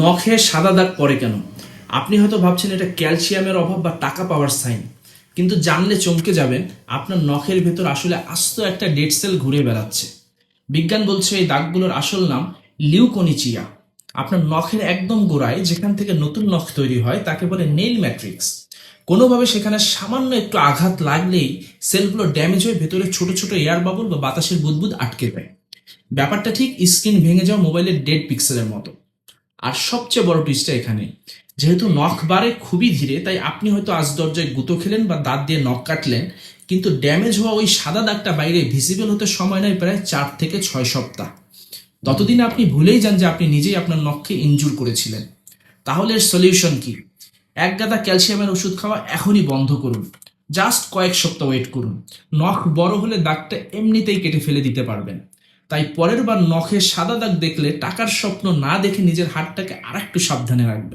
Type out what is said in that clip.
নখে সাদা দাগ পড়ে কেন? আপনি হয়তো ভাবছেন এটা ক্যালসিয়ামের অভাব বা টাকা পাওয়ার সাইন, কিন্তু জানলে চমকে যাবেন আপনার নখের ভেতর আসলে আস্ত একটা ডেড সেল ঘুরে বেড়াচ্ছে। বিজ্ঞান বলছে এই দাগগুলোর আসল নাম লিউকোনিচিয়া। আপনার নখের একদম গোড়ায় যেখান থেকে নতুন নখ তৈরি হয় তাকে বলে নেইল ম্যাট্রিক্স। কোনোভাবে সেখানে সামান্য একটু আঘাত লাগলেই সেলগুলো ড্যামেজ হয়ে ভেতরে ছোট ছোট এয়ার বাবল বা বাতাসের বুদবুদ আটকে যায়। ব্যাপারটা ঠিক স্ক্রিন ভেঙে যাওয়া মোবাইলের ডেড পিক্সেলের মতো। আর সবচেয়ে বড় টুইস্টটা এখানে, যেহেতু নখ বাড়ে খুবই ধীরে, তাই আপনি হয়তো আজ দরজায় গুঁতো খেলেন বা দাঁত দিয়ে নখ কাটলেন, কিন্তু ড্যামেজ হওয়া ওই সাদা দাগটা বাইরে ভিজিবল হতে সময় নেয় প্রায় 4 থেকে 6 সপ্তাহ। ততদিনে আপনি ভুলেই যান যে আপনি নিজেই আপনার নখকে ইনজুর করেছিলেন। তাহলে এর সলিউশন কি? এক গাদা ক্যালসিয়ামের ওষুধ খাওয়া এখনই বন্ধ করুন। জাস্ট কয়েক সপ্তাহ ওয়েট করুন। নখ বড় হলে দাগটা এমনিতেই কেটে ফেলে দিতে পারবেন। তাই পরের বার নখে সাদা দাগ দেখলে টাকার স্বপ্ন না দেখে নিজের হাতটাকে আরেকটু সাবধানে রাখবেন।